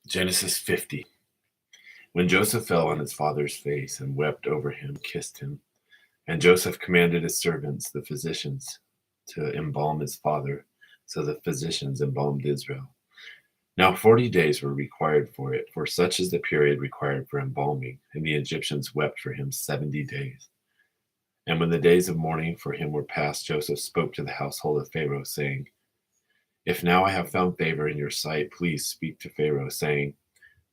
Genesis 50. When Joseph fell on his father's face and wept over him, kissed him, and Joseph commanded his servants, the physicians, to embalm his father, so the physicians embalmed Israel. Now 40 days were required for it, for such is the period required for embalming, and the Egyptians wept for him 70 days. And when the days of mourning for him were past, Joseph spoke to the household of Pharaoh, saying, If now I have found favor in your sight, please speak to Pharaoh, saying,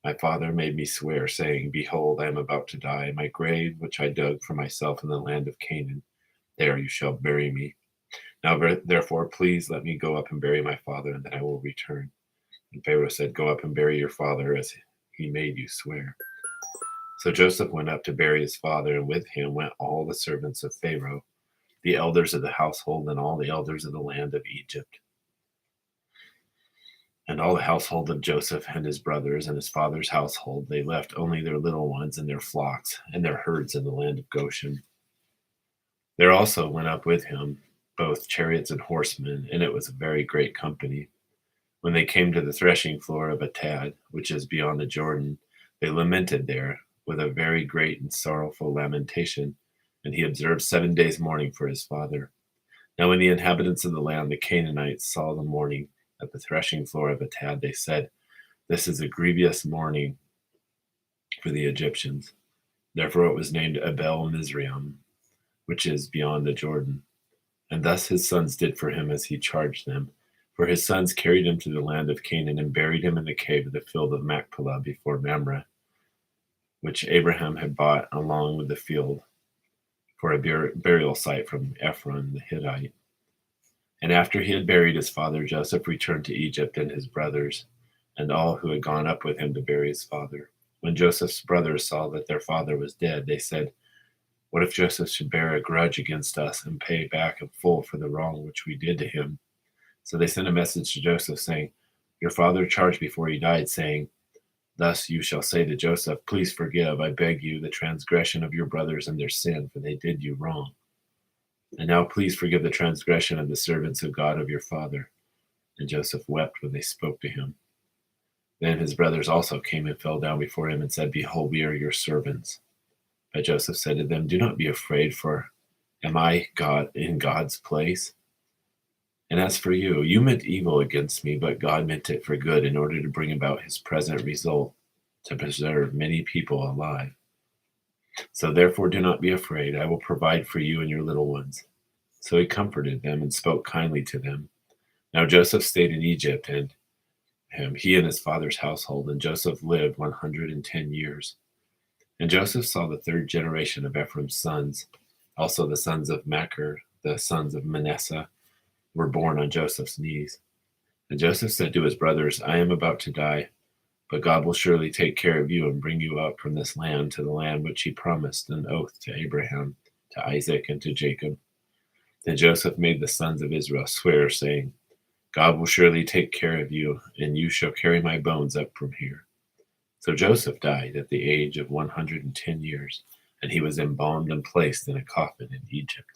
My father made me swear, saying, Behold, I am about to die. My grave, which I dug for myself in the land of Canaan, there you shall bury me. Now therefore, please let me go up and bury my father, and then I will return. And Pharaoh said, Go up and bury your father, as he made you swear. So Joseph went up to bury his father, and with him went all the servants of Pharaoh, the elders of the household, and all the elders of the land of Egypt. And all the household of Joseph and his brothers and his father's household, they left only their little ones and their flocks and their herds in the land of Goshen. There also went up with him both chariots and horsemen, and it was a very great company. When they came to the threshing floor of Atad, which is beyond the Jordan, they lamented there with a very great and sorrowful lamentation, and he observed 7 days mourning for his father. Now when the inhabitants of the land, the Canaanites, saw the mourning at the threshing floor of Atad, they said, This is a grievous mourning for the Egyptians. Therefore it was named Abel Mizraim, which is beyond the Jordan. And thus his sons did for him as he charged them. For his sons carried him to the land of Canaan and buried him in the cave of the field of Machpelah before Mamre, which Abraham had bought along with the field for a burial site from Ephron the Hittite. And after he had buried his father, Joseph returned to Egypt, and his brothers, and all who had gone up with him to bury his father. When Joseph's brothers saw that their father was dead, they said, What if Joseph should bear a grudge against us and pay back in full for the wrong which we did to him? So they sent a message to Joseph, saying, Your father charged before he died, saying, Thus you shall say to Joseph, Please forgive, I beg you, the transgression of your brothers and their sin, for they did you wrong. And now please forgive the transgression of the servants of God of your father. And Joseph wept when they spoke to him. Then his brothers also came and fell down before him and said, Behold, we are your servants. But Joseph said to them, Do not be afraid, for am I God in God's place? And as for you, you meant evil against me, but God meant it for good, in order to bring about his present result, to preserve many people alive. So therefore do not be afraid, I will provide for you and your little ones. So he comforted them and spoke kindly to them. Now Joseph stayed in Egypt, and he and his father's household, and Joseph lived 110 years. And Joseph saw the third generation of Ephraim's sons. Also the sons of Machir, the sons of Manasseh, were born on Joseph's knees. And Joseph said to his brothers, I am about to die, but God will surely take care of you and bring you up from this land to the land which he promised an oath to Abraham, to Isaac, and to Jacob. Then Joseph made the sons of Israel swear, saying, God will surely take care of you, and you shall carry my bones up from here. So Joseph died at the age of 110 years, and he was embalmed and placed in a coffin in Egypt.